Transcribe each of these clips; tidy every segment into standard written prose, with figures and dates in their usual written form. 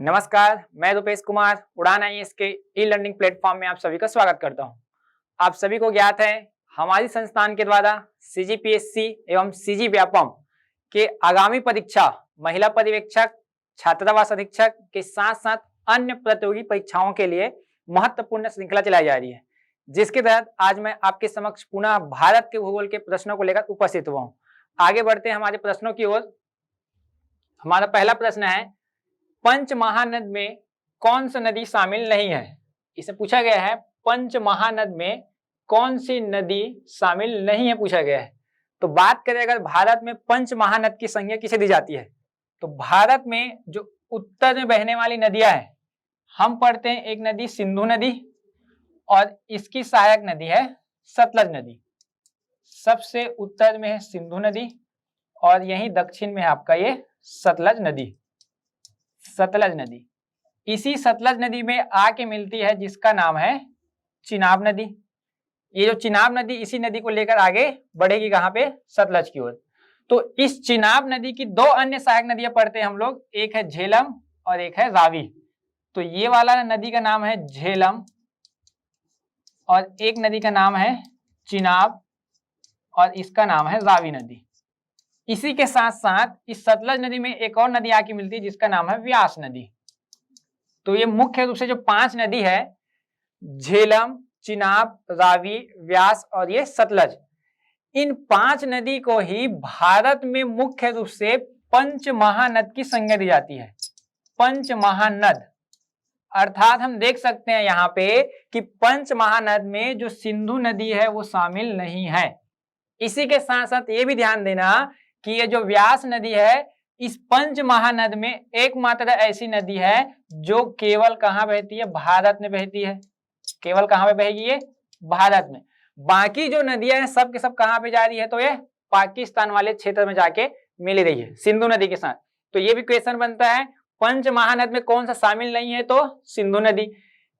नमस्कार, मैं रुपेश कुमार उड़ान आईएएस के ई लर्निंग प्लेटफॉर्म में आप सभी का स्वागत करता हूं। आप सभी को ज्ञात है हमारी संस्थान के द्वारा सीजीपीएससी एवं सीजी व्यापम के आगामी परीक्षा महिला पर्यवेक्षक, छात्रावास अधीक्षक के साथ साथ अन्य प्रतियोगी परीक्षाओं के लिए महत्वपूर्ण श्रृंखला चलाई जा रही है, जिसके तहत आज मैं आपके समक्ष पुनः भारत के भूगोल के प्रश्नों को लेकर उपस्थित हुआ हूँ। आगे बढ़ते हैं हमारे प्रश्नों की ओर। हमारा पहला प्रश्न है, पंच महानद में कौन सी नदी शामिल नहीं है? इसे पूछा गया है पंच महानद में कौन सी नदी शामिल नहीं है पूछा गया है। तो बात करें अगर भारत में पंच महानद की संज्ञा किसे दी जाती है, तो भारत में जो उत्तर में बहने वाली नदियां हैं, हम पढ़ते हैं एक नदी सिंधु नदी और इसकी सहायक नदी है सतलज नदी। सबसे उत्तर में है सिंधु नदी और यही दक्षिण में है आपका ये सतलज नदी। सतलज नदी इसी सतलज नदी में आके मिलती है जिसका नाम है चिनाब नदी। ये जो चिनाब नदी इसी नदी को लेकर आगे बढ़ेगी कहां पे? सतलज की ओर। तो इस चिनाब नदी की दो अन्य सहायक नदियां पढ़ते हैं हम लोग, एक है झेलम और एक है रावी। तो ये वाला नदी का नाम है झेलम और एक नदी का नाम है चिनाब और इसका नाम है रावी नदी। इसी के साथ साथ इस सतलज नदी में एक और नदी आके मिलती है जिसका नाम है व्यास नदी। तो ये मुख्य रूप से जो पांच नदी है, झेलम, चिनाब, रावी, व्यास और ये सतलज, इन पांच नदी को ही भारत में मुख्य रूप से पंच महानद की संज्ञा दी जाती है। पंच महानद अर्थात हम देख सकते हैं यहाँ पे कि पंच महानद में जो सिंधु नदी है वो शामिल नहीं है। इसी के साथ साथ ये भी ध्यान देना कि ये जो व्यास नदी है, इस पंच महानद में एकमात्र ऐसी नदी है जो केवल कहाँ बहती है? भारत में बहती है। केवल कहाँ पे बहेगी? ये भारत में। बाकी जो नदियां हैं सब के सब कहाँ पे जा रही है? तो ये पाकिस्तान वाले क्षेत्र में जाके मिल रही है सिंधु नदी के साथ। तो ये भी क्वेश्चन बनता है, पंच महानद में कौन सा शामिल नहीं है? तो सिंधु नदी।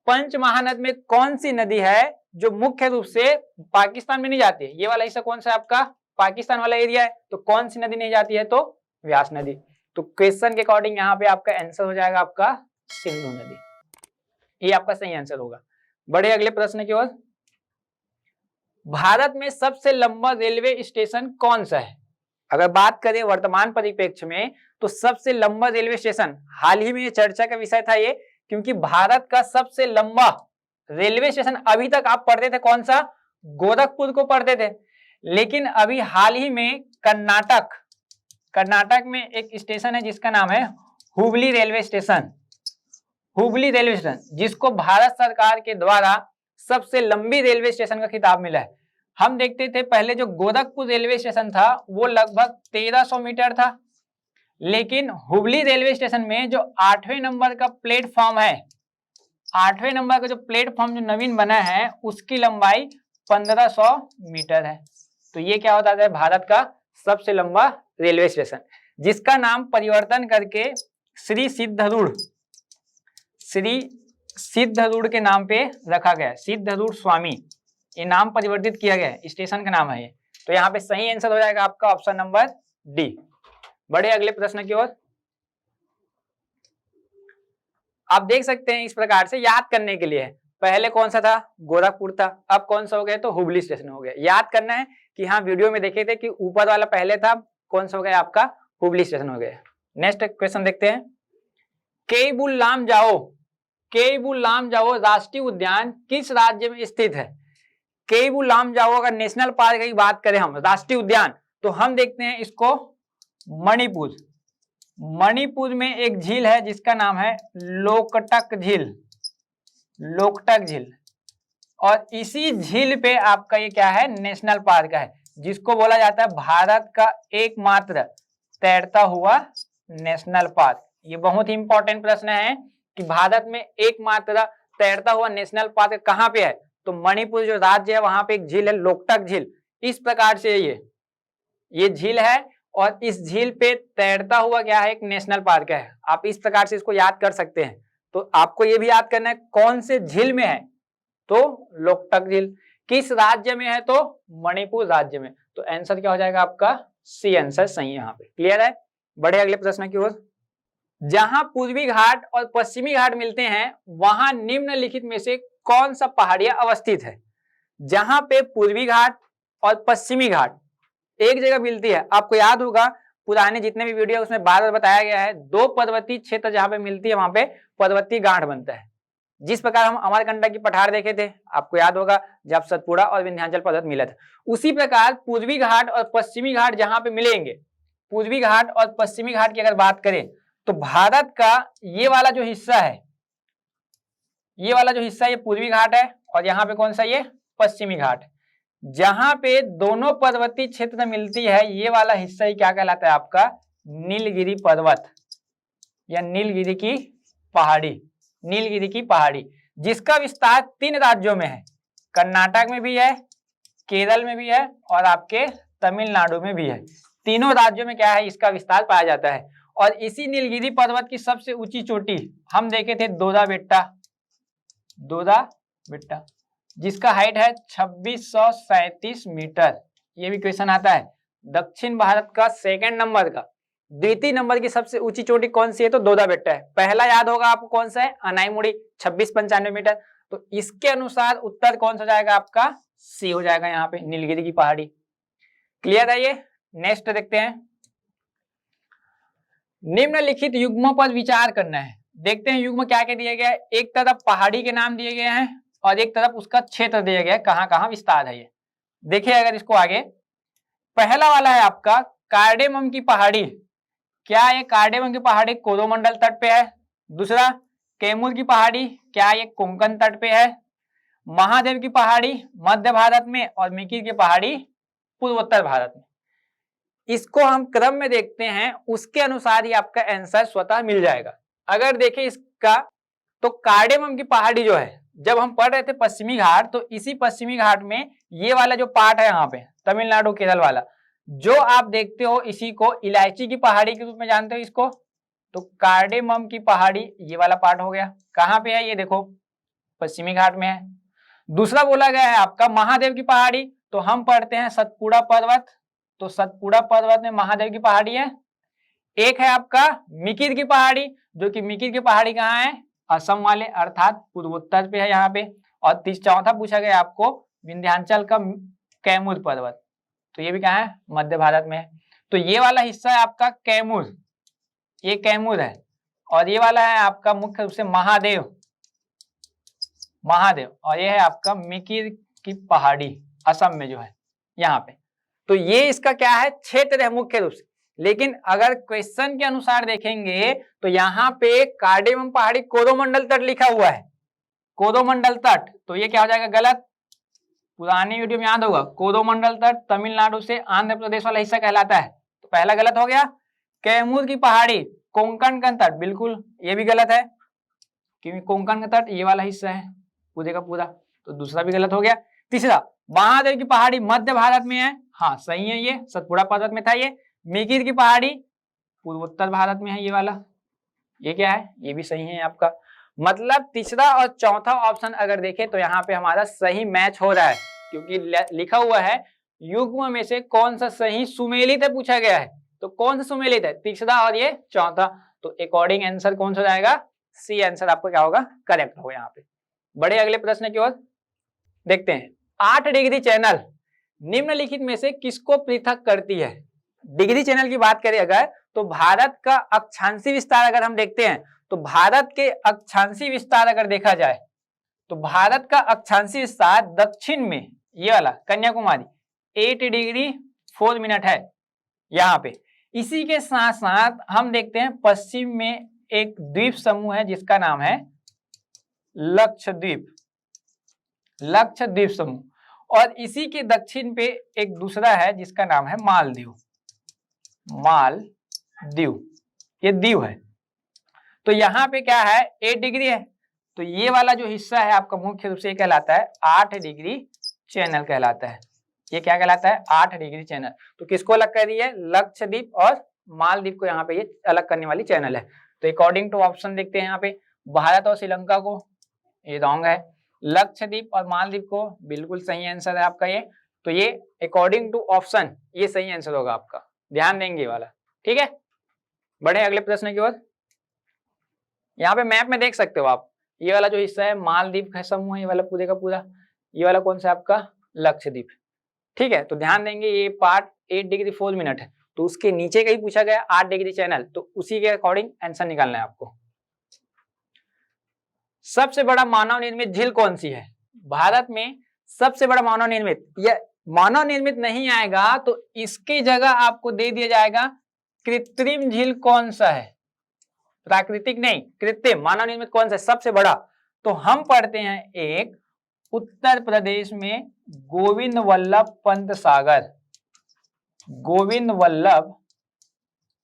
पंच महानद में कौन सी नदी है जो मुख्य रूप से पाकिस्तान में नहीं जाती है? ये वाला हिस्सा कौन सा आपका? पाकिस्तान वाला एरिया है। तो कौन सी नदी नहीं जाती है? तो व्यास नदी। तो क्वेश्चन के अकॉर्डिंग यहाँ पे आपका आंसर हो जाएगा आपका सिंधु नदी। ये आपका सही आंसर होगा। बढ़े अगले प्रश्न की ओर। भारत में सबसे लंबा रेलवे स्टेशन कौन सा है? अगर बात करें वर्तमान परिप्रेक्ष्य में तो सबसे लंबा रेलवे स्टेशन, हाल ही में ये चर्चा का विषय था ये, क्योंकि भारत का सबसे लंबा रेलवे स्टेशन अभी तक आप पढ़ते थे कौन सा? गोरखपुर को पढ़ते थे। लेकिन अभी हाल ही में कर्नाटक में एक स्टेशन है जिसका नाम है Hubli railway station. Hubli railway station, जिसको भारत सरकार के द्वारा सबसे लंबी रेलवे स्टेशन का खिताब मिला है। हम देखते थे पहले जो गोरखपुर रेलवे स्टेशन था वो लगभग 1300 मीटर था, लेकिन हुबली रेलवे स्टेशन में जो 8वें नंबर का प्लेटफॉर्म है, 8वें नंबर का जो प्लेटफॉर्म जो नवीन बना है उसकी लंबाई 1500 मीटर है। तो ये क्या होता है? भारत का सबसे लंबा रेलवे स्टेशन, जिसका नाम परिवर्तन करके श्री सिद्धरूढ़ के नाम पे रखा गया है। सिद्धरूढ़ स्वामी, ये नाम परिवर्तित किया गया है, स्टेशन का नाम है ये। तो यहाँ पे सही आंसर हो जाएगा आपका ऑप्शन नंबर डी। बढ़े अगले प्रश्न की ओर। आप देख सकते हैं इस प्रकार से याद करने के लिए, पहले कौन सा था? गोरखपुर था, अब कौन सा हो गया? तो हुबली स्टेशन हो गया। याद करना है कि हाँ, वीडियो में देखे थे कि ऊपर वाला पहले था, कौन सा हो गया आपका? हुबली स्टेशन हो गया। नेक्स्ट क्वेश्चन देखते हैं। केइबुल लामजाओ राष्ट्रीय उद्यान किस राज्य में स्थित है? केइबुल लामजाओ अगर नेशनल पार्क की बात करें हम, राष्ट्रीय उद्यान, तो हम देखते हैं इसको मणिपुर में एक झील है जिसका नाम है लोकटक झील। और इसी झील पे आपका ये क्या है? नेशनल पार्क है, जिसको बोला जाता है भारत का एकमात्र तैरता हुआ नेशनल पार्क। ये बहुत ही इंपॉर्टेंट प्रश्न है कि भारत में एकमात्र तैरता हुआ नेशनल पार्क कहाँ पे है? तो मणिपुर जो राज्य है वहां पे एक झील है लोकटक झील। इस प्रकार से ये झील है और इस झील पे तैरता हुआ क्या है? एक नेशनल पार्क है। आप इस प्रकार से इसको याद कर सकते हैं। तो आपको ये भी याद करना है कौन से झील में है? तो लोकटक झील। किस राज्य में है? तो मणिपुर राज्य में। तो आंसर क्या हो जाएगा आपका? सी आंसर सही है यहाँ पे। क्लियर है? बढ़े अगले प्रश्न की ओर। जहां पूर्वी घाट और पश्चिमी घाट मिलते हैं वहां निम्नलिखित में से कौन सा पहाड़ियां अवस्थित है? जहां पे पूर्वी घाट और पश्चिमी घाट एक जगह मिलती है, आपको याद होगा पुराने जितने भी वीडियो उसमें बार बार बताया गया है, दो पर्वतीय क्षेत्र जहां पे मिलती है वहां पे पर्वतीय गांठ बनता है। जिस प्रकार हम अमरकंटक की पठार देखे थे, आपको याद होगा जब सतपुड़ा और विंध्याचल पर्वत मिला था, उसी प्रकार पूर्वी घाट और पश्चिमी घाट जहां पे मिलेंगे, पूर्वी घाट और पश्चिमी घाट की अगर बात करें तो भारत का ये वाला जो हिस्सा है, ये वाला जो हिस्सा ये पूर्वी घाट है और यहाँ पे कौन सा ये पश्चिमी घाट। जहां पे दोनों पर्वतीय क्षेत्र मिलती है ये वाला हिस्सा ही क्या कहलाता है आपका? नीलगिरी पर्वत या नीलगिरी की पहाड़ी, नीलगिरी की पहाड़ी, जिसका विस्तार 3 राज्यों में है, कर्नाटक में भी है, केरल में भी है और आपके तमिलनाडु में भी है। तीनों राज्यों में क्या है, इसका विस्तार पाया जाता है। और इसी नीलगिरी पर्वत की सबसे ऊंची चोटी हम देखे थे दोदा बेट्टा, जिसका हाइट है 2637 मीटर। ये भी क्वेश्चन आता है। दक्षिण भारत का सेकंड नंबर का, द्वितीय नंबर की सबसे ऊंची चोटी कौन सी है? तो दोदा बेट्टा है। पहला याद होगा आपको कौन सा है? अनाईमुड़ी 2695 मीटर। तो इसके अनुसार उत्तर कौन सा जाएगा आपका? सी हो जाएगा यहाँ पे, नीलगिरी की पहाड़ी। क्लियर है ये? नेक्स्ट देखते हैं। निम्नलिखित युग्मों पर विचार करना है। देखते हैं युग्म क्या क्या दिया गया है। एक तरफ पहाड़ी के नाम दिए गए हैं और एक तरफ उसका क्षेत्र दिया गया है, कहां कहां विस्तार है ये। देखिए अगर इसको आगे, पहला वाला है आपका कार्डेमम की पहाड़ी। क्या ये कार्डेमम की पहाड़ी कोरोमंडल तट पे है? दूसरा कैमूर की पहाड़ी, क्या ये कोंकण तट पे है? महादेव की पहाड़ी मध्य भारत में और मिकिर की पहाड़ी पूर्वोत्तर भारत में। इसको हम क्रम में देखते हैं, उसके अनुसार ही आपका आंसर स्वतः मिल जाएगा। अगर देखें इसका, तो कार्डेमम की पहाड़ी जो है, जब हम पढ़ रहे थे पश्चिमी घाट, तो इसी पश्चिमी घाट में ये वाला जो पार्ट है यहाँ पे तमिलनाडु केरल वाला जो आप देखते हो, इसी को इलायची की पहाड़ी के रूप में जानते हो इसको। तो कार्डेमम की पहाड़ी ये वाला पार्ट हो गया। कहाँ पे है ये? देखो पश्चिमी घाट में है। दूसरा बोला गया है आपका महादेव की पहाड़ी, तो हम पढ़ते हैं सतपुड़ा पर्वत, तो सतपुड़ा पर्वत में महादेव की पहाड़ी है। एक है आपका मिकिर की पहाड़ी, जो कि मिकिर की पहाड़ी कहाँ है? असम वाले अर्थात पूर्वोत्तर पे है यहाँ पे। और चौथा पूछा गया आपको विंध्याचल का कैमूर पर्वत, तो ये भी कहाँ है? मध्य भारत में है। तो ये वाला हिस्सा है आपका कैमूर, ये कैमूर है। और ये वाला है आपका मुख्य रूप से महादेव, और ये है आपका मिकिर की पहाड़ी असम में जो है यहाँ पे। तो ये इसका क्या है? क्षेत्र है मुख्य रूप से। लेकिन अगर क्वेश्चन के अनुसार देखेंगे तो यहाँ पे कार्डेमम पहाड़ी कोरोमंडल तट लिखा हुआ है, कोरोमंडल तट, तो ये क्या हो जाएगा? गलत। पुराने वीडियो में याद होगा कोरोमंडल तट तमिलनाडु से आंध्र प्रदेश वाला हिस्सा कहलाता है, तो पहला गलत हो गया। कैमूर की पहाड़ी कोंकण का तट, बिल्कुल ये भी गलत है, क्योंकि कोंकण का तट ये वाला हिस्सा है पूरे का पूरा, तो दूसरा भी गलत हो गया। तीसरा महादेव की पहाड़ी मध्य भारत में है, हाँ सही है, ये सतपुड़ा पर्वत में था। ये मिकिर की पहाड़ी पूर्वोत्तर भारत में है, ये वाला, ये क्या है? ये भी सही है आपका। मतलब तीसरा और चौथा ऑप्शन अगर देखें तो यहाँ पे हमारा सही मैच हो रहा है, क्योंकि लिखा हुआ है युग्म में से कौन सा सही सुमेलित है पूछा गया है। तो कौन सा सुमेलित है? तीसरा और ये चौथा। तो अकॉर्डिंग आंसर कौन सा जाएगा? सी आंसर आपका क्या होगा? करेक्ट होगा यहाँ पे। बड़े अगले प्रश्न की ओर देखते हैं। 8 डिग्री चैनल निम्नलिखित में से किसको पृथक करती है? डिग्री चैनल की बात करें अगर, तो भारत का अक्षांशीय विस्तार अगर हम देखते हैं, तो भारत के अक्षांशीय विस्तार अगर देखा जाए, तो भारत का अक्षांशीय विस्तार दक्षिण में ये वाला कन्याकुमारी 8 डिग्री 4 मिनट है यहाँ पे। इसी के साथ साथ हम देखते हैं पश्चिम में एक द्वीप समूह है जिसका नाम है लक्षद्वीप, लक्षद्वीप समूह। और इसी के दक्षिण पे एक दूसरा है जिसका नाम है मालदीव, मालदीव, ये द्वीप है। तो यहाँ पे क्या है? 8 डिग्री है, तो ये वाला जो हिस्सा है आपका मुख्य रूप से कहलाता है 8 डिग्री चैनल कहलाता है। ये क्या कहलाता है? 8 डिग्री चैनल। तो किसको अलग कर रही है? लक्षद्वीप और मालदीव को यहाँ पे ये अलग करने वाली चैनल है। तो अकॉर्डिंग टू ऑप्शन देखते हैं यहाँ पे, भारत और श्रीलंका को ये रॉन्ग है, लक्षद्वीप और मालदीव को बिल्कुल सही आंसर है आपका ये। तो ये अकॉर्डिंग टू ऑप्शन ये सही आंसर होगा आपका, ध्यान देंगे वाला, ठीक है। बढ़े अगले प्रश्न की ओर। यहाँ पे मैप में देख सकते हो आप, ये वाला जो हिस्सा है मालदीव का समूह है, ये वाला पूरे का पूरा, ये वाला कौन सा आपका लक्षद्वीप। ठीक है, तो ध्यान देंगे ये पार्ट 8 डिग्री 4 मिनट है, तो उसके नीचे का ही पूछा गया 8 डिग्री चैनल, तो उसी के अकॉर्डिंग आंसर निकालना है आपको। सबसे बड़ा मानव निर्मित झील कौन सी है? भारत में सबसे बड़ा मानव निर्मित, या मानव निर्मित नहीं आएगा तो इसकी जगह आपको दे दिया जाएगा कृत्रिम झील कौन सा है, प्राकृतिक नहीं कृत्रिम। मानव निर्मित कौन सा है सबसे बड़ा? तो हम पढ़ते हैं एक उत्तर प्रदेश में गोविंद वल्लभ पंत सागर, गोविंद वल्लभ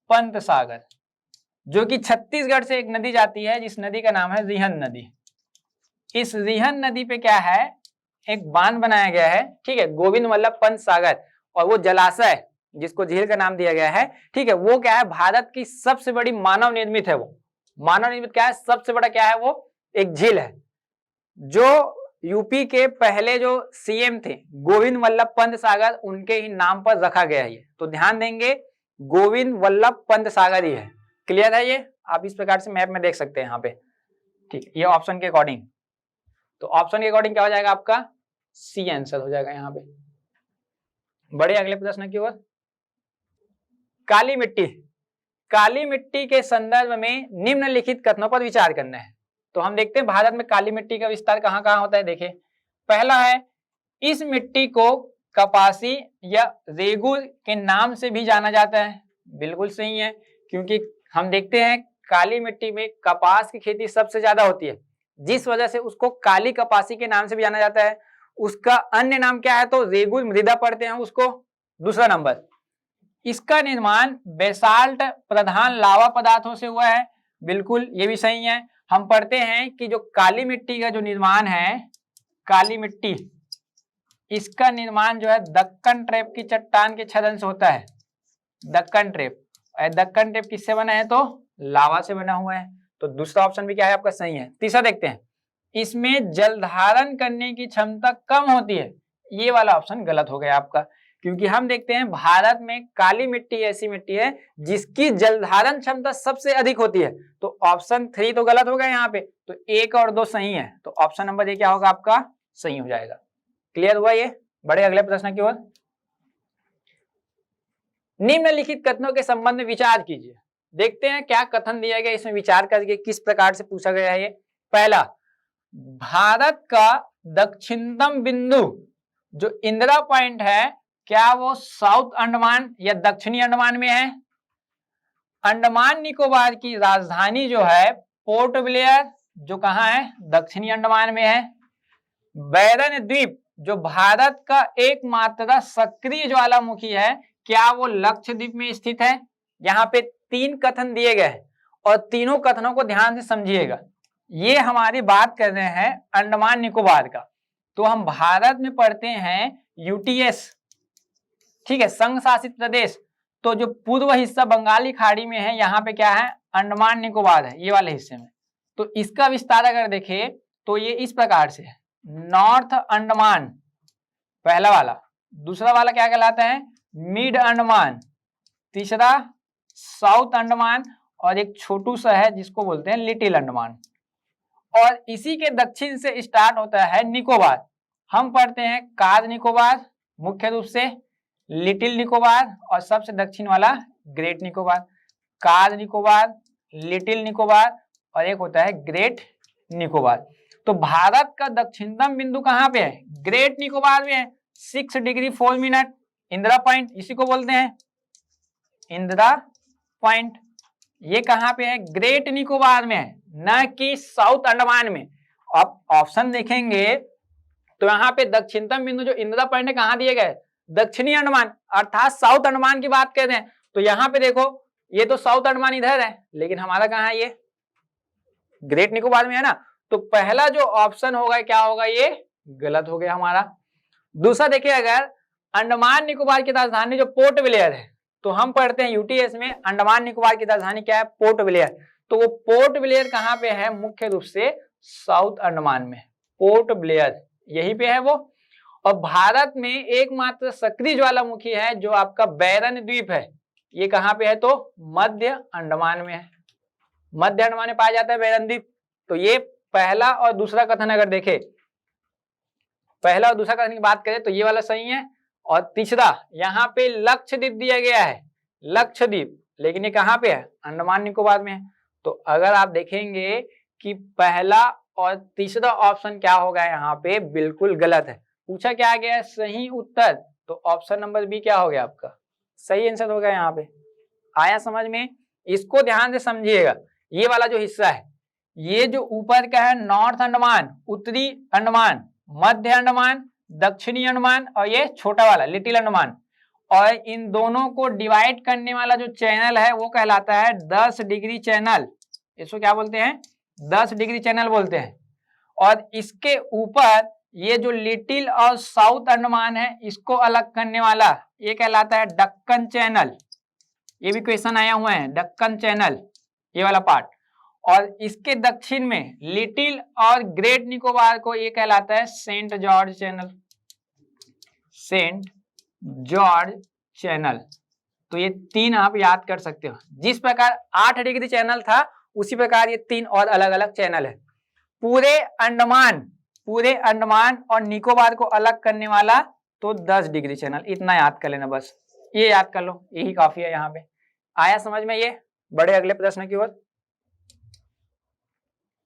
पंत सागर, जो कि छत्तीसगढ़ से एक नदी जाती है जिस नदी का नाम है रिहन नदी। इस रिहन नदी पे क्या है, एक बांध बनाया गया है, ठीक है, गोविंद वल्लभ पंत सागर, और वो जलाशय जिसको झील का नाम दिया गया है, ठीक है, वो क्या है, भारत की सबसे बड़ी मानव निर्मित है। वो मानव निर्मित क्या है, सबसे बड़ा क्या है, वो एक झील है। जो यूपी के पहले जो सीएम थे गोविंद वल्लभ पंत सागर, उनके ही नाम पर रखा गया है। तो ध्यान देंगे गोविंद वल्लभ पंत सागर ही है। क्लियर है ये? आप इस प्रकार से मैप में देख सकते हैं यहाँ पे, ठीक, ये ऑप्शन के अकॉर्डिंग। तो ऑप्शन के अकॉर्डिंग क्या हो जाएगा आपका, सी आंसर हो जाएगा यहाँ पे। बड़े अगले प्रश्न की ओर। काली मिट्टी, काली मिट्टी के संदर्भ में निम्नलिखित कथनों पर विचार करना है। तो हम देखते हैं भारत में काली मिट्टी का विस्तार कहाँ कहाँ होता है। देखिए, पहला है इस मिट्टी को कपासी या रेगुर के नाम से भी जाना जाता है। बिल्कुल सही है, क्योंकि हम देखते हैं काली मिट्टी में कपास की खेती सबसे ज्यादा होती है, जिस वजह से उसको काली कपासी के नाम से भी जाना जाता है। उसका अन्य नाम क्या है, तो रेगुर मृदा पढ़ते हैं उसको। दूसरा नंबर, इसका निर्माण बेसाल्ट प्रधान लावा पदार्थों से हुआ है। बिल्कुल, ये भी सही है। हम पढ़ते हैं कि जो काली मिट्टी का जो निर्माण है, काली मिट्टी, इसका निर्माण जो है दक्कन ट्रैप की चट्टान के छदन से होता है। दक्कन ट्रैप, दक्कन ट्रैप किससे बना है, तो लावा से बना हुआ है। तो दूसरा ऑप्शन भी क्या है आपका, सही है। तीसरा देखते हैं, इसमें जल धारण करने की क्षमता कम होती है। ये वाला ऑप्शन गलत हो गया आपका, क्योंकि हम देखते हैं भारत में काली मिट्टी ऐसी मिट्टी है जिसकी जल धारण क्षमता सबसे अधिक होती है। तो ऑप्शन 3 तो गलत हो गया यहाँ पे, तो 1 और 2 सही है। तो ऑप्शन नंबर ए क्या होगा आपका, सही हो जाएगा। क्लियर हुआ ये? बड़े अगले प्रश्न की ओर। निम्नलिखित कथनों के संबंध में विचार कीजिए। देखते हैं क्या कथन दिया गया, इसमें विचार करके किस प्रकार से पूछा गया है ये। पहला, भारत का दक्षिणतम बिंदु जो इंदिरा पॉइंट है, क्या वो साउथ अंडमान या दक्षिणी अंडमान में है? अंडमान निकोबार की राजधानी जो है पोर्ट ब्लेयर, जो कहाँ है, दक्षिणी अंडमान में है। बैरन द्वीप जो भारत का एकमात्र सक्रिय ज्वालामुखी है, क्या वो लक्षद्वीप में स्थित है? यहाँ पे 3 कथन दिए गए हैं और तीनों कथनों को ध्यान से समझिएगा। ये हमारी बात कर रहे हैं अंडमान निकोबार का। तो हम भारत में पढ़ते हैं यूटीएस, ठीक है, संघ शासित प्रदेश। तो जो पूर्व हिस्सा बंगाली खाड़ी में है, यहाँ पे क्या है, अंडमान निकोबार है, ये वाले हिस्से में। तो इसका विस्तार अगर देखें तो ये इस प्रकार से है, नॉर्थ अंडमान पहला वाला, दूसरा वाला क्या कहलाता है, मिड अंडमान, तीसरा साउथ अंडमान, और एक छोटू सा है जिसको बोलते हैं लिटिल अंडमान। और इसी के दक्षिण से स्टार्ट होता है निकोबार। हम पढ़ते हैं कार निकोबार मुख्य रूप से, लिटिल निकोबार और सबसे दक्षिण वाला great Nicobar. Car Nicobar, little Nicobar और एक होता है ग्रेट निकोबार। तो भारत का दक्षिणतम बिंदु कहाँ पे है, ग्रेट निकोबार में है, 6 डिग्री 4 मिनट, इंदिरा पॉइंट इसी को बोलते हैं, इंदिरा पॉइंट। ये कहाँ पे है, ग्रेट निकोबार में है, न कि साउथ अंडमान में। आप ऑप्शन देखेंगे तो यहाँ पे दक्षिणतम बिंदु जो इंदिरा पॉइंट है कहाँ दिए गए, दक्षिणी अंडमान, अर्थात साउथ अंडमान की बात कर रहे हैं। तो यहाँ पे देखो, ये तो साउथ अंडमान इधर है, लेकिन हमारा कहाँ है, ये ग्रेट निकोबार में है ना। तो पहला जो ऑप्शन होगा क्या होगा, ये गलत हो गया हमारा। दूसरा देखिए, अगर अंडमान निकोबार की राजधानी जो पोर्ट ब्लेयर है, तो हम पढ़ते हैं यूटीएस में अंडमान निकोबार की राजधानी क्या है, पोर्ट ब्लेयर। तो वो पोर्ट ब्लेयर कहाँ पे है, मुख्य रूप से साउथ अंडमान में, पोर्ट ब्लेयर यही पे है वो। और भारत में एकमात्र सक्रिय ज्वालामुखी है जो आपका बैरन द्वीप है, ये कहाँ पे है, तो मध्य अंडमान में है, मध्य अंडमान में पाया जाता है बेरंद्वीप। तो ये पहला और दूसरा कथन अगर देखे, पहला और दूसरा कथन की बात करें तो ये वाला सही है। और तीसरा यहाँ पे लक्षद्वीप दिया गया है, लक्षद्वीप, लेकिन ये कहाँ पे है? अंडमान निकोबार में है। तो अगर आप देखेंगे कि पहला और तीसरा ऑप्शन क्या होगा यहाँ पे, बिल्कुल गलत है। पूछा क्या गया है? सही उत्तर। तो ऑप्शन नंबर बी क्या हो गया आपका? सही आंसर होगा यहाँ पे। आया समझ में? इसको ध्यान से समझिएगा। ये वाला जो हिस्सा है, ये जो ऊपर का है नॉर्थ अंडमान, उत्तरी अंडमान, मध्य अंडमान, दक्षिणी अंडमान, और ये छोटा वाला लिटिल अंडमान, और इन दोनों को डिवाइड करने वाला जो चैनल है वो कहलाता है 10 डिग्री चैनल। इसको क्या बोलते हैं? 10 डिग्री चैनल बोलते हैं। और इसके ऊपर ये जो लिटिल और साउथ अंडमान है, इसको अलग करने वाला ये कहलाता है दक्कन चैनल। ये भी क्वेश्चन आया हुआ है, दक्कन चैनल, ये वाला पार्ट। और इसके दक्षिण में लिटिल और ग्रेट निकोबार को ये कहलाता है saint George channel, saint George channel. तो ये 3 आप याद कर सकते हो। जिस प्रकार 8 डिग्री चैनल था, उसी प्रकार ये 3 और अलग अलग चैनल है। पूरे अंडमान और निकोबार को अलग करने वाला तो 10 डिग्री चैनल। इतना याद कर लेना, बस ये याद कर लो, यही काफी है यहाँ पे। आया समझ में? ये बड़े अगले प्रश्न की ओर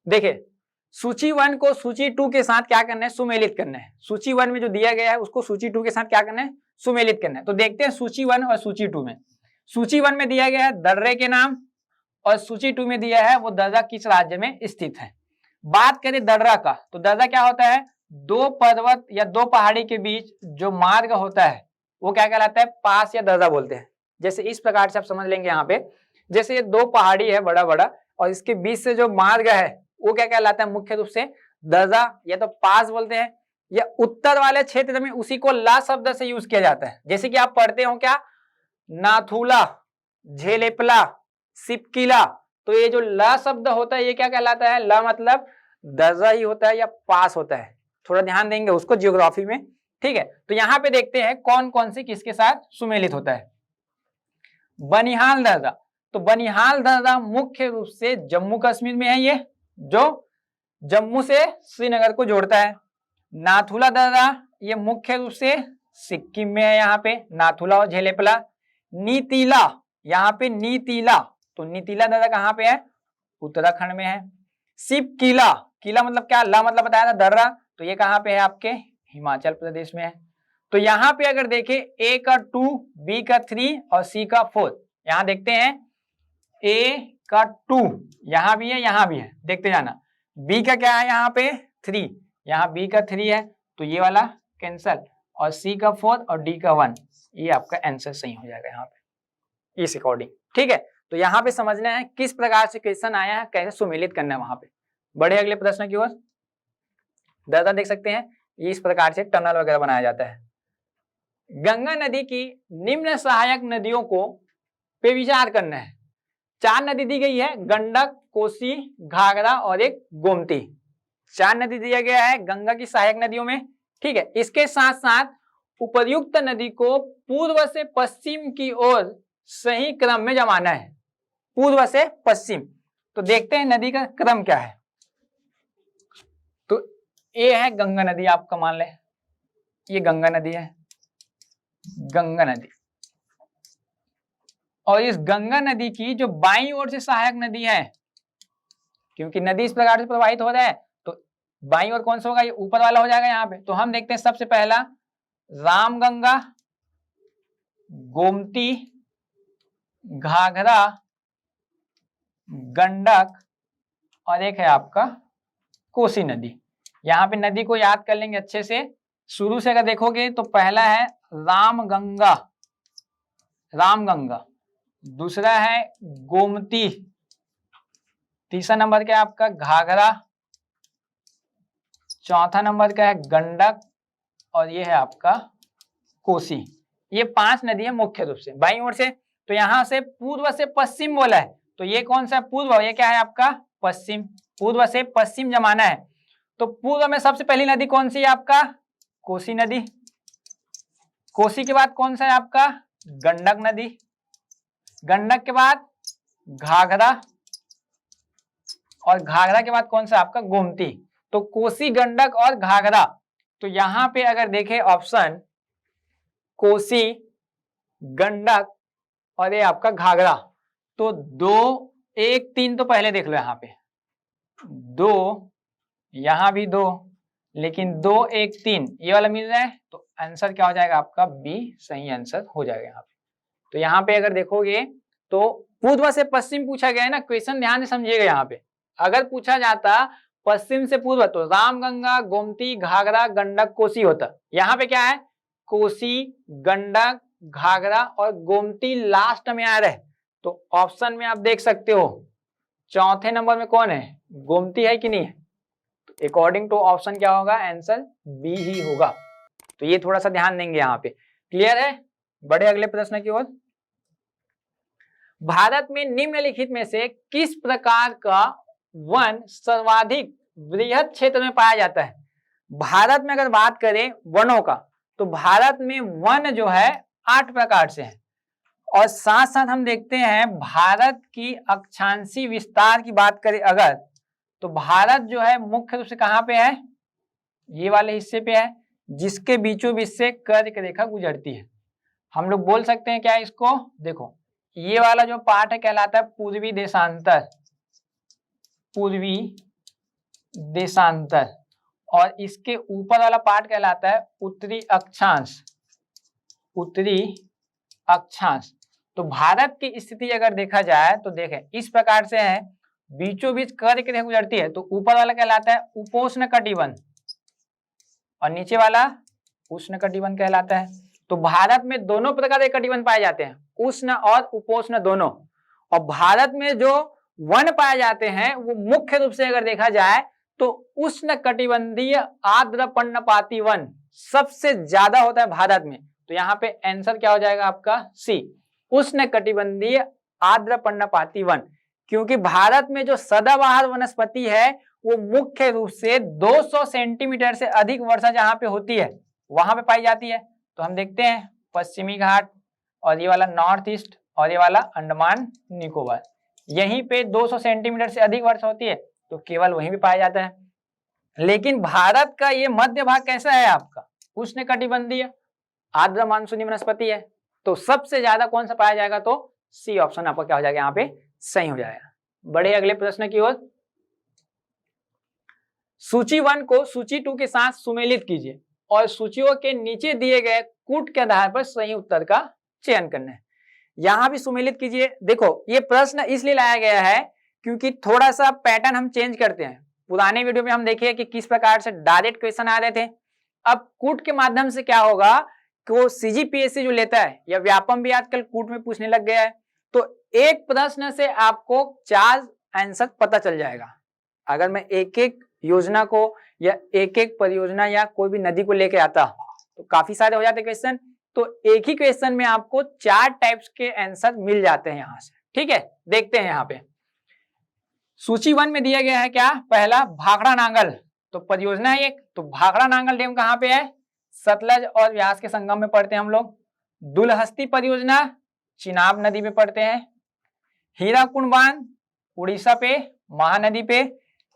देखिए। सूची 1 को सूची 2 के साथ क्या करना है? सुमेलित करना है। सूची 1 में जो दिया गया है उसको सूची 2 के साथ क्या करना है? सुमेलित करना है। तो देखते हैं सूची 1 और सूची 2 में। सूची 1 में दिया गया है दर्रे के नाम, और सूची 2 में दिया है वो दर्रा किस राज्य में स्थित है। बात करें दर्रा का, तो दर्रा क्या होता है? 2 पर्वत या 2 पहाड़ी के बीच जो मार्ग होता है वो क्या कहलाता है? पास या दर्रा बोलते हैं। जैसे इस प्रकार से आप समझ लेंगे यहाँ पे, जैसे ये 2 पहाड़ी है बड़ा बड़ा, और इसके बीच से जो मार्ग है वो क्या कहलाता है? मुख्य रूप से दर्रा या तो पास बोलते हैं, या उत्तर वाले क्षेत्र में उसी को ला शब्द से यूज किया जाता है। जैसे कि आप पढ़ते हो क्या? नाथुला, झेलेपला, सिपकिला। तो ये जो ला शब्द होता है ये क्या कहलाता है? ला मतलब दर्रा ही होता है या पास होता है। थोड़ा ध्यान देंगे उसको ज्योग्राफी में, ठीक है। तो यहाँ पे देखते हैं कौन कौन से किसके साथ सुमेलित होता है। बनिहाल दर्रा, तो बनिहाल दर्रा मुख्य रूप से जम्मू कश्मीर में है, ये जो जम्मू से श्रीनगर को जोड़ता है। नाथुला दर्रा ये मुख्य रूप से सिक्किम में है, यहाँ पे नाथुला और झेलेपला। नीतीला, यहाँ पे नीतीला, तो नीतीला दर्रा कहाँ पे है? उत्तराखंड में है। सिपकिला, किला मतलब क्या? ला मतलब बताया था दर्रा, तो ये कहाँ पे है? आपके हिमाचल प्रदेश में है। तो यहाँ पे अगर देखें ए का 2, बी का 3 और सी का 4, यहाँ देखते हैं ए का 2 यहाँ भी है, यहाँ भी है, देखते जाना। बी का क्या है? यहाँ पे 3, यहाँ बी का 3 है, तो ये वाला कैंसल, और सी का 4 और डी का 1, ये आपका आंसर सही हो जाएगा यहाँ पे इस अकॉर्डिंग, ठीक है। तो यहाँ पे समझना है किस प्रकार से क्वेश्चन आया है, कैसे सुमेलित करना है वहां पे। बड़े अगले प्रश्न की ओर दादा देख सकते हैं, ये इस प्रकार से टनल वगैरह बनाया जाता है। गंगा नदी की निम्न सहायक नदियों को पे विचार करना है। 4 नदी दी गई है, गंडक, कोसी, घाघरा और एक गोमती। 4 नदी दिया गया है गंगा की सहायक नदियों में, ठीक है। इसके साथ साथ उपर्युक्त नदी को पूर्व से पश्चिम की ओर सही क्रम में जमाना है, पूर्व से पश्चिम। तो देखते हैं नदी का क्रम क्या है। तो ये है गंगा नदी, आपका मान ले ये गंगा नदी है, गंगा नदी। और इस गंगा नदी की जो बाईं ओर से सहायक नदी है, क्योंकि नदी इस प्रकार से प्रवाहित हो रहा है, तो बाईं ओर कौन सा होगा? ये ऊपर वाला हो जाएगा यहाँ पे। तो हम देखते हैं सबसे पहला रामगंगा, गोमती, घाघरा, गंडक और एक है आपका कोसी नदी। यहाँ पे नदी को याद कर लेंगे अच्छे से। शुरू से अगर देखोगे तो पहला है रामगंगा, रामगंगा, दूसरा है गोमती, तीसरा नंबर का है आपका घाघरा, चौथा नंबर का है गंडक और ये है आपका कोसी। ये 5 नदी है मुख्य रूप से बाईं ओर से। तो यहां से पूर्व से पश्चिम बोला है, तो ये कौन सा पूर्व? ये क्या है आपका? पश्चिम। पूर्व से पश्चिम जमाना है, तो पूर्व में सबसे पहली नदी कौन सी है आपका? कोसी नदी। कोसी के बाद कौन सा है आपका? गंडक नदी। गंडक के बाद घाघरा, और घाघरा के बाद कौन सा आपका गोमती। तो कोसी, गंडक और घाघरा। तो यहां पे अगर देखें ऑप्शन कोसी, गंडक और ये आपका घाघरा, तो 2, 1, 3 तो पहले देख लो यहाँ पे 2, यहां भी 2, लेकिन 2, 1, 3 ये वाला मिल रहा है, तो आंसर क्या हो जाएगा आपका बी सही आंसर हो जाएगा यहाँ पे। तो यहाँ पे अगर देखोगे तो पूर्व से पश्चिम पूछा गया है ना, क्वेश्चन ध्यान से समझिएगा। यहाँ पे अगर पूछा जाता पश्चिम से पूर्व तो रामगंगा, गोमती, घाघरा, गंडक, कोसी होता। यहाँ पे क्या है, कोसी, गंडक, घाघरा और गोमती लास्ट में आ रहा है। तो ऑप्शन में आप देख सकते हो चौथे नंबर में कौन है, गोमती है कि नहीं है। तो अकॉर्डिंग टू ऑप्शन क्या होगा, आंसर बी ही होगा। तो ये थोड़ा सा ध्यान देंगे यहाँ पे। क्लियर है, बढ़े अगले प्रश्न की ओर। भारत में निम्नलिखित में से किस प्रकार का वन सर्वाधिक वृहद क्षेत्र में पाया जाता है। भारत में अगर बात करें वनों का, तो भारत में वन जो है 8 प्रकार से है। और साथ साथ हम देखते हैं भारत की अक्षांशीय विस्तार की बात करें अगर, तो भारत जो है मुख्य रूप से कहाँ पे है, ये वाले हिस्से पे है, जिसके बीचों बीच से कर्क रेखा गुजरती है। हम लोग बोल सकते हैं क्या इसको, देखो ये वाला जो पार्ट है कहलाता है पूर्वी देशांतर, पूर्वी देशांतर, और इसके ऊपर वाला पार्ट कहलाता है उत्तरी अक्षांश, उत्तरी अक्षांश। तो भारत की स्थिति अगर देखा जाए तो देखें इस प्रकार से है, बीचों बीच कर्क रेखा गुजरती है। तो ऊपर वाला कहलाता है उपोष्ण कटिबंध और नीचे वाला उष्ण कटिबंध कहलाता है। तो भारत में दोनों प्रकार के कटिबंध पाए जाते हैं, उष्ण और उपोष्ण दोनों। और भारत में जो वन पाए जाते हैं वो मुख्य रूप से अगर देखा जाए तो उष्ण कटिबंधीय आर्द्र पर्णपाती वन सबसे ज्यादा होता है भारत में। तो यहाँ पे आंसर क्या हो जाएगा आपका सी, उष्ण कटिबंधीय आर्द्र पर्णपाती वन। क्योंकि भारत में जो सदाबहार वनस्पति है वो मुख्य रूप से 200 सेंटीमीटर से अधिक वर्षा जहां पे होती है वहां पे पाई जाती है। तो हम देखते हैं पश्चिमी घाट और ये वाला नॉर्थ ईस्ट और ये वाला अंडमान निकोबार, यहीं पे 200 सेंटीमीटर से अधिक वर्षा होती है, तो केवल वहीं पे पाया जाता है। लेकिन भारत का ये मध्य भाग कैसा है आपका, उष्ण कटिबंधीय आर्द्र मानसूनी वनस्पति है। तो सबसे ज्यादा कौन सा पाया जाएगा, तो सी ऑप्शन आपका क्या हो जाएगा यहाँ पे सही हो जाएगा। बढ़े अगले प्रश्न की ओर। सूची 1 को सूची 2 के साथ सुमेलित कीजिए और सूचियों के नीचे दिए गए कूट के आधार पर सही उत्तर का चयन करना है। यहां भी सुमेलित कीजिए। देखो ये प्रश्न इसलिए लाया गया है क्योंकि थोड़ा सा पैटर्न हम चेंज करते हैं। पुराने वीडियो में हम देखे कि किस प्रकार से डायरेक्ट क्वेश्चन आ रहे थे, अब कूट के माध्यम से क्या होगा कि वो सीजीपीएससी जो लेता है या व्यापम भी आजकल कूट में पूछने लग गया है, तो एक प्रश्न से आपको 4 आंसर पता चल जाएगा। अगर मैं एक एक योजना को या एक एक परियोजना या कोई भी नदी को लेके आता तो काफी सारे हो जाते क्वेश्चन, तो एक ही क्वेश्चन में आपको 4 टाइप्स के आंसर मिल जाते हैं यहां से। ठीक है, देखते हैं यहाँ पे सूची 1 में दिया गया है क्या, पहला भाखड़ा नांगल, तो परियोजना है एक, तो भाखड़ा नांगल डैम कहाँ पे है, सतलज और व्यास के संगम में पढ़ते हैं हम लोग। दुलहस्ती परियोजना चिनाब नदी पे पढ़ते हैं। हीराकुंड बांध उड़ीसा पे महानदी पे।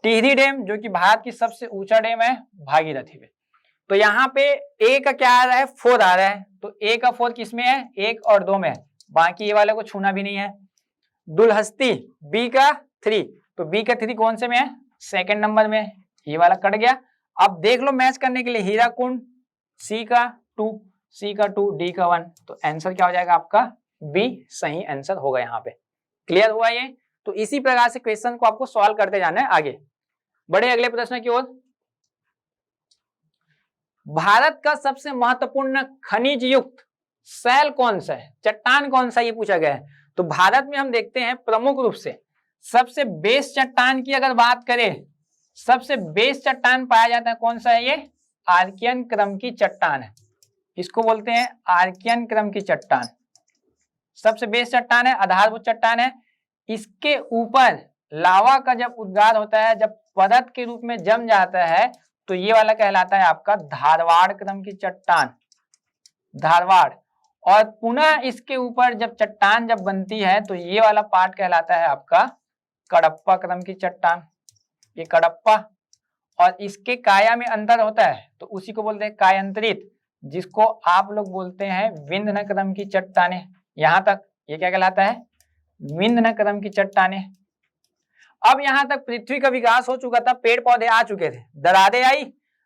टिहरी डैम जो कि भारत की सबसे ऊंचा डैम है भागीरथी पे। तो यहाँ पे ए का क्या आ रहा है, 4 आ रहा है, तो ए का 4 किसमें है, 1 और 2 में है, बाकी ये वाले को छूना भी नहीं है। दुलहस्ती बी का 3, तो बी का 3 कौन से में है, 2nd नंबर में, ये वाला कट गया। अब देख लो मैच करने के लिए हीराकुंड सी का 2, सी का 2, डी का 1, तो आंसर क्या हो जाएगा आपका बी सही आंसर होगा यहाँ पे। क्लियर हुआ ये। तो इसी प्रकार से क्वेश्चन को आपको सॉल्व करते जाना है आगे। बढ़े अगले प्रश्न की ओर। भारत का सबसे महत्वपूर्ण खनिज युक्त शैल कौन सा है, चट्टान कौन सा, ये पूछा गया है। तो भारत में हम देखते हैं प्रमुख रूप से सबसे बेस चट्टान की अगर बात करें, सबसे बेस चट्टान पाया जाता है कौन सा है, ये आर्कियन क्रम की चट्टान है, इसको बोलते हैं आर्कियन क्रम की चट्टान। सबसे बेस चट्टान है, आधारभूत चट्टान है। इसके ऊपर लावा का जब उद्गार होता है, जब परत के रूप में जम जाता है, तो ये वाला कहलाता है आपका धारवाड़ क्रम की चट्टान, धारवाड़। और पुनः इसके ऊपर जब चट्टान जब बनती है तो ये वाला पार्ट कहलाता है आपका कडप्पा क्रम की चट्टान। ये कडप्पा, और इसके काया में अंतर होता है तो उसी को बोलते हैं कायांतरित, जिसको आप लोग बोलते हैं विंध्य क्रम की चट्टानें। यहां तक ये क्या कहलाता है? विंध्य क्रम की चट्टानें। अब यहां तक पृथ्वी का विकास हो चुका था, पेड़ पौधे आ चुके थे, दरारें आई,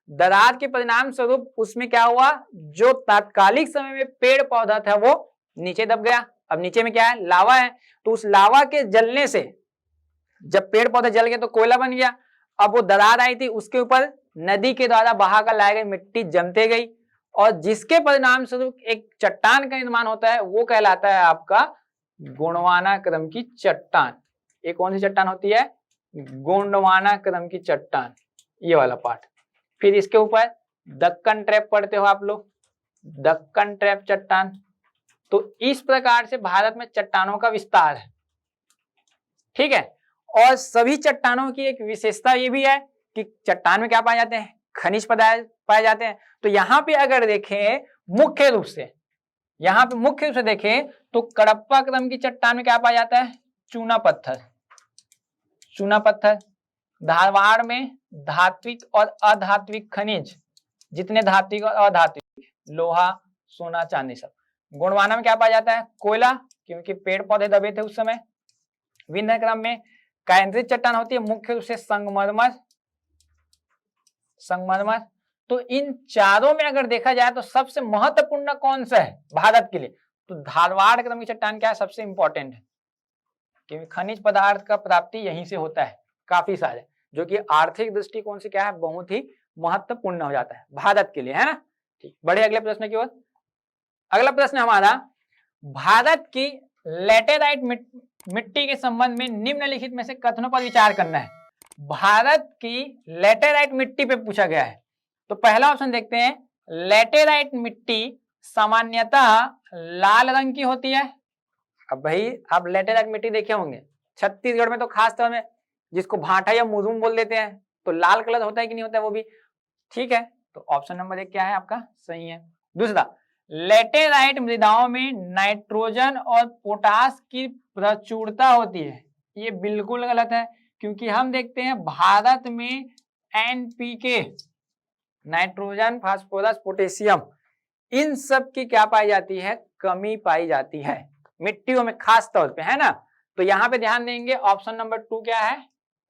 दरार के परिणाम स्वरूप उसमें क्या हुआ, जो तात्कालिक समय में पेड़ पौधा था वो नीचे दब गया। अब नीचे में क्या है? लावा है, तो उस लावा के जलने से जब पेड़ पौधे जल गए तो कोयला बन गया। अब वो दरार आई थी, उसके ऊपर नदी के द्वारा बहाकर लाई गई मिट्टी जमते गई, और जिसके परिणाम स्वरूप एक चट्टान का निर्माण होता है, वो कहलाता है आपका गोंडवाना क्रम की चट्टान। ये कौन सी चट्टान होती है? गोंडवाना क्रम की चट्टान, ये वाला पार्ट। फिर इसके ऊपर दक्कन ट्रैप पढ़ते हो आप लोग, दक्कन ट्रैप चट्टान। तो इस प्रकार से भारत में चट्टानों का विस्तार है, ठीक है। और सभी चट्टानों की एक विशेषता ये भी है कि चट्टान में क्या पाए जाते हैं? खनिज पदार्थ पाए जाते हैं। तो यहाँ पे अगर देखें मुख्य रूप से, यहाँ पे मुख्य रूप से देखें तो कडप्पा क्रम की चट्टान में क्या पाया जाता है? चूना पत्थर, चूना पत्थर। धारवाड़ में धात्विक और अधात्विक खनिज, जितने धात्विक और अधात्विक, लोहा, सोना, चांदी सब। गोंडवाना में क्या पाया जाता है? कोयला, क्योंकि पेड़ पौधे दबे थे उस समय। विंध्य क्रम में कायांतरित चट्टान होती है, मुख्य रूप से संगमरमर, संगमरमर। तो इन चारों में अगर देखा जाए तो सबसे महत्वपूर्ण कौन सा है भारत के लिए? तो धारवाड़ क्रम की चट्टान क्या है? सबसे इंपॉर्टेंट है, क्योंकि खनिज पदार्थ का प्राप्ति यहीं से होता है काफी सारे, जो कि आर्थिक दृष्टिकोण से क्या है? बहुत ही महत्वपूर्ण हो जाता है भारत के लिए, है ना। ठीक, बढ़े अगले प्रश्न की ओर। अगला प्रश्न हमारा, भारत की लेटेराइट मिट्टी के संबंध में निम्नलिखित में से कथनों पर विचार करना है। भारत की लेटेराइट मिट्टी पे पूछा गया है। तो पहला ऑप्शन देखते हैं, लेटेराइट मिट्टी सामान्यतः लाल रंग की होती है। अब भाई आप लेटेराइट मिट्टी देखे होंगे, छत्तीसगढ़ में तो खास तौर में जिसको भाटा या मुरुम बोल देते हैं, तो लाल कलर होता है कि नहीं होता है वो भी, ठीक है। तो ऑप्शन नंबर 1 क्या है आपका? सही है। दूसरा, लेटेराइट मृदाओं में नाइट्रोजन और पोटास की प्रचुरता होती है। ये बिल्कुल गलत है, क्योंकि हम देखते हैं भारत में एनपीके, नाइट्रोजन, फास्फोरस, पोटेशियम, इन सब की क्या पाई जाती है? कमी पाई जाती है मिट्टियों में खास तौर पे, है ना। तो यहां पे ध्यान देंगे, ऑप्शन नंबर 2 क्या है?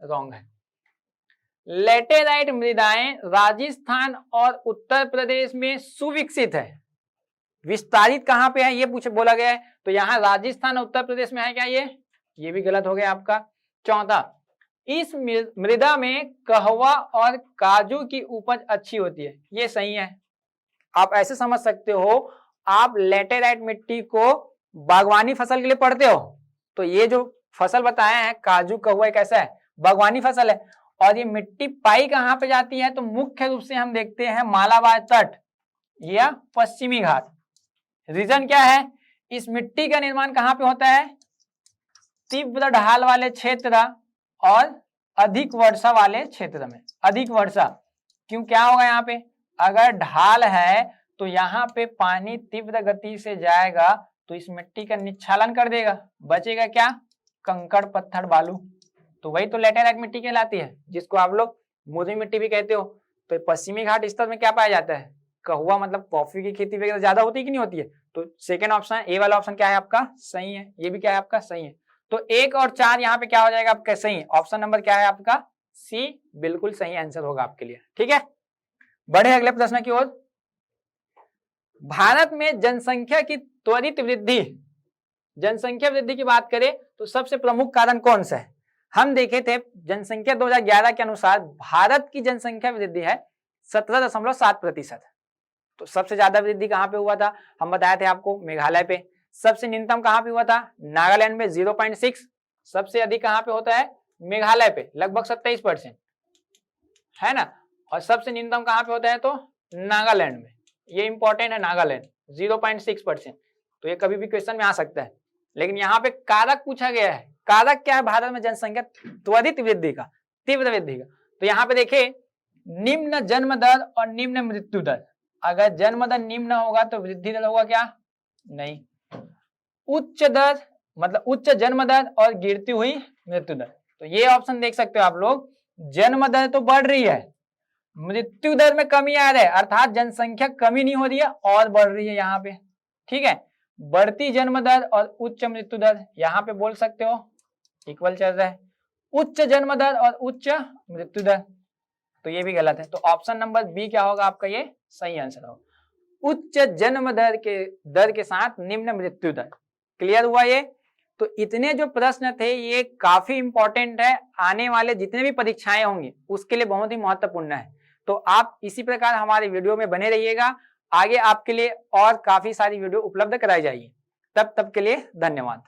रॉन्ग है। लेटेराइट मृदाएं राजस्थान और उत्तर प्रदेश में सुविकसित है। विस्तारित कहां पे है ये बोला गया है, तो यहाँ राजस्थान और उत्तर प्रदेश में है क्या? ये भी गलत हो गया आपका। चौथा, इस मृदा में कहवा और काजू की उपज अच्छी होती है। ये सही है। आप ऐसे समझ सकते हो, आप लेटेराइट मिट्टी को बागवानी फसल के लिए पढ़ते हो, तो ये जो फसल बताया है काजू कहवा कैसा है? बागवानी फसल है। और ये मिट्टी पाई कहां पे जाती है? तो मुख्य रूप से हम देखते हैं मालाबार तट या पश्चिमी घाट। रीजन क्या है? इस मिट्टी का निर्माण कहां पे होता है? तीव्र ढाल वाले क्षेत्र और अधिक वर्षा वाले क्षेत्र में। अधिक वर्षा क्यों, क्या होगा यहाँ पे? अगर ढाल है तो यहाँ पे पानी तीव्र गति से जाएगा तो इस मिट्टी का निच्छालन कर देगा, बचेगा क्या? कंकड़, पत्थर, बालू। तो वही तो लेटेराइट मिट्टी कहलाती है, जिसको आप लोग मुर्री मिट्टी भी कहते हो। तो पश्चिमी घाट स्तर में क्या पाया जाता है? कहवा, मतलब कॉफी की खेती वगैरह ज्यादा होती है कि नहीं होती है। तो सेकंड ऑप्शन, ए वाला ऑप्शन क्या है आपका? सही है। ये भी क्या है आपका? सही है। तो 1 और 4 यहाँ पे क्या हो जाएगा आपका? सही। ऑप्शन नंबर क्या है आपका? सी बिल्कुल सही आंसर होगा आपके लिए, ठीक है। बढ़े अगले प्रश्न की ओर। भारत में जनसंख्या की त्वरित वृद्धि, जनसंख्या वृद्धि की बात करें तो सबसे प्रमुख कारण कौन सा है? हम देखे थे जनसंख्या 2011 के अनुसार भारत की जनसंख्या वृद्धि है 17.7%। तो सबसे ज्यादा वृद्धि कहां पे हुआ था? हम बताए थे आपको, मेघालय पे। सबसे न्यूनतम कहां पे हुआ था? नागालैंड में 0.6। सबसे अधिक कहां पे होता है? मेघालय पे, लगभग 27%, है ना। और सबसे न्यूनतम कहां पे होता है? तो नागालैंड में। ये इंपॉर्टेंट है, नागालैंड 0.6%। तो ये कभी भी क्वेश्चन में आ सकता है। लेकिन यहाँ पे कारक पूछा गया है। कारक क्या है भारत में जनसंख्या त्वरित वृद्धि का, तीव्र वृद्धि का? तो यहाँ पे देखिए, निम्न जन्म दर और निम्न मृत्यु दर। अगर जन्म दर निम्न होगा तो वृद्धि दर होगा क्या? नहीं। उच्च दर मतलब उच्च जन्म दर और गिरती हुई मृत्यु दर। तो ये ऑप्शन देख सकते हो आप लोग, जन्म दर तो बढ़ रही है, मृत्यु दर में कमी आ रहा है, अर्थात जनसंख्या कमी नहीं हो रही है और बढ़ रही है यहाँ पे। ठीक है, बढ़ती जन्म दर और उच्च मृत्यु दर यहाँ पे बोल सकते हो इक्वल चल रहा है, उच्च जन्म दर और उच्च मृत्यु दर, तो ये भी गलत है। तो ऑप्शन नंबर बी क्या होगा आपका, ये सही आंसर होगा। उच्च जन्म दर के साथ निम्न मृत्यु दर। क्लियर हुआ ये? तो इतने जो प्रश्न थे ये काफी इंपॉर्टेंट है, आने वाले जितने भी परीक्षाएं होंगी उसके लिए बहुत ही महत्वपूर्ण है। तो आप इसी प्रकार हमारे वीडियो में बने रहिएगा, आगे आपके लिए और काफी सारी वीडियो उपलब्ध कराई जाएगी। तब के लिए धन्यवाद।